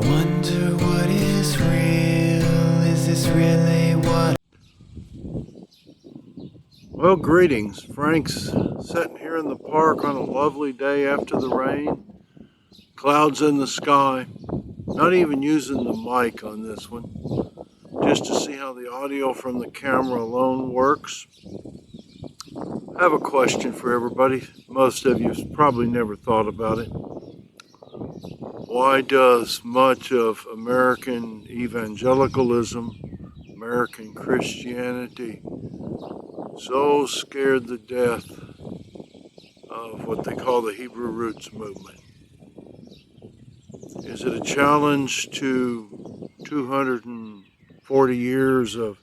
wonder what is real. Is this really what? Well, greetings. Frank's sitting here in the park on a lovely day after the rain. Clouds in the sky. Not even using the mic on this one, just to see how the audio from the camera alone works. I have a question for everybody. Most of you probably never thought about it. Why does much of American evangelicalism, American Christianity, so scared to death of what they call the Hebrew roots movement? Is it a challenge to 240 years of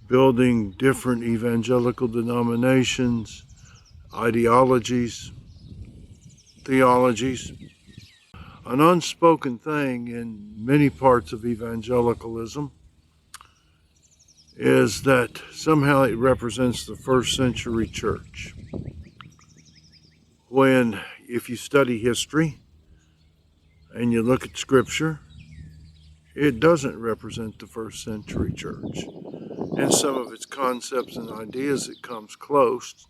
building different evangelical denominations, ideologies, theologies? An unspoken thing in many parts of evangelicalism is that somehow it represents the first century church. When, if you study history and you look at scripture, it doesn't represent the first century church. In some of its concepts and ideas, it comes close.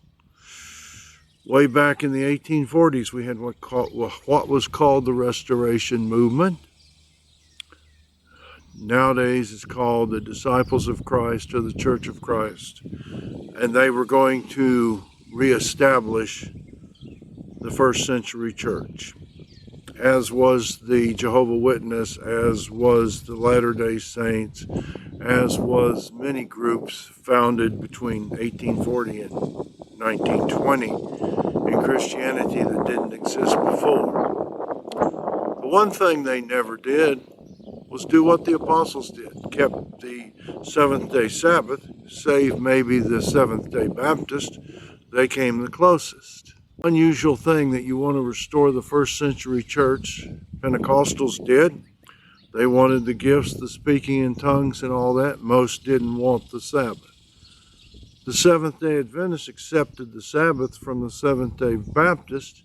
Way back in the 1840s, we had what was called the Restoration Movement. Nowadays, it's called the Disciples of Christ or the Church of Christ. And they were going to reestablish the first century church, as was the Jehovah's Witness, as was the Latter-day Saints, as was many groups founded between 1840 and 1920 in Christianity that didn't exist before. The one thing they never did was do what the apostles did, kept the seventh-day Sabbath, save maybe the Seventh-day Baptist. They came the closest. Unusual thing that you want to restore the first century church. Pentecostals did. They wanted the gifts, the speaking in tongues and all that. Most didn't want the Sabbath. The Seventh-day Adventists accepted the Sabbath from the Seventh-day Baptist,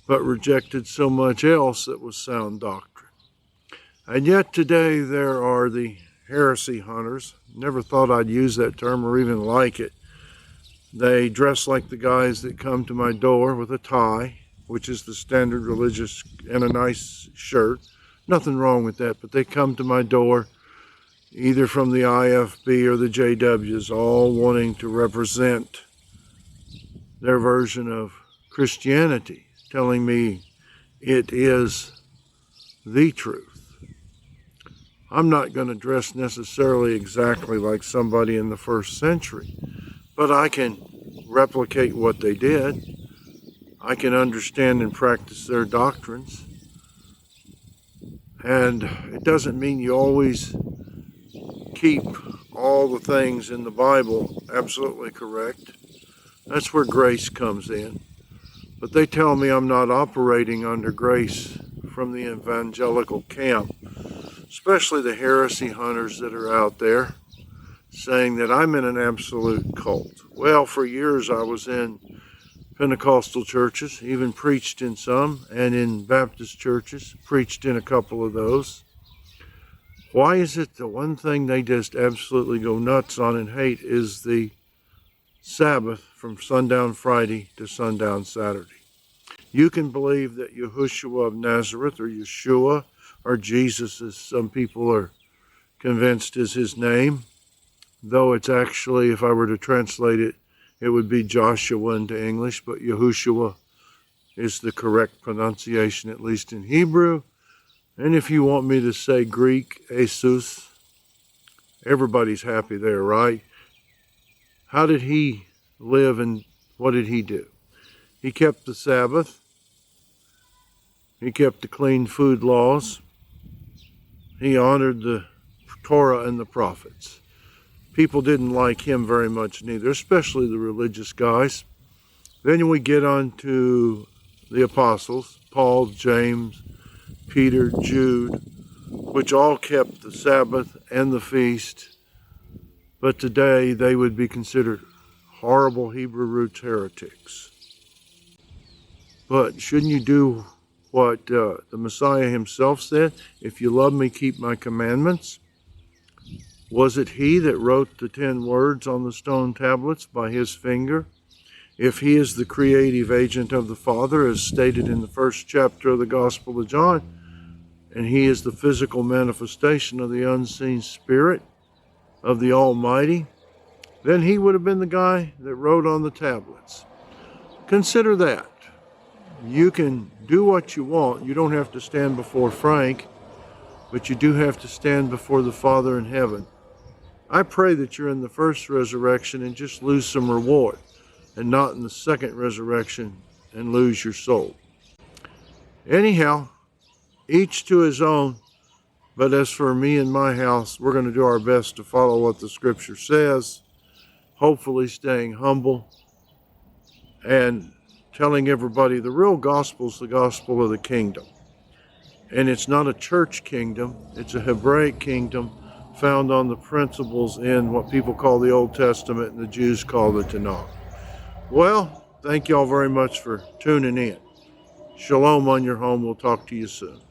but rejected so much else that was sound doctrine. And yet today there are the heresy hunters. Never thought I'd use that term or even like it. They dress like the guys that come to my door with a tie, which is the standard religious, and a nice shirt. Nothing wrong with that, but they come to my door either from the IFB or the JWs, all wanting to represent their version of Christianity, telling me it is the truth. I'm not going to dress necessarily exactly like somebody in the first century, but I can replicate what they did. I can understand and practice their doctrines. And it doesn't mean you always keep all the things in the Bible absolutely correct. That's where grace comes in. But they tell me I'm not operating under grace from the evangelical camp, especially the heresy hunters that are out there saying that I'm in an absolute cult. Well, for years I was in Pentecostal churches, even preached in some, and in Baptist churches, preached in a couple of those. Why is it the one thing they just absolutely go nuts on and hate is the Sabbath from sundown Friday to sundown Saturday? You can believe that Yahushua of Nazareth, or Yeshua, or Jesus, as some people are convinced is his name, though it's actually, if I were to translate it, it would be Joshua into English, but Yahushua is the correct pronunciation, at least in Hebrew. And if you want me to say Greek, Jesus, everybody's happy there, right? How did he live and what did he do? He kept the Sabbath. He kept the clean food laws. He honored the Torah and the prophets. People didn't like him very much neither, especially the religious guys. Then we get on to the apostles, Paul, James, Peter, Jude, which all kept the Sabbath and the feast. But today they would be considered horrible Hebrew roots heretics. But shouldn't you do what the Messiah himself said, if you love me, keep my commandments. Was it he that wrote the 10 words on the stone tablets by his finger? If he is the creative agent of the Father, as stated in the first chapter of the Gospel of John, and he is the physical manifestation of the unseen Spirit of the Almighty, then he would have been the guy that wrote on the tablets. Consider that. You can do what you want. You don't have to stand before Frank, but you do have to stand before the Father in heaven. I pray that you're in the first resurrection and just lose some reward, and not in the second resurrection and lose your soul. Anyhow, each to his own. But as for me and my house, we're going to do our best to follow what the Scripture says, hopefully staying humble and telling everybody the real gospel is the gospel of the kingdom. And it's not a church kingdom, it's a Hebraic kingdom found on the principles in what people call the Old Testament and the Jews call the Tanakh. Well, thank you all very much for tuning in. Shalom on your home. We'll talk to you soon.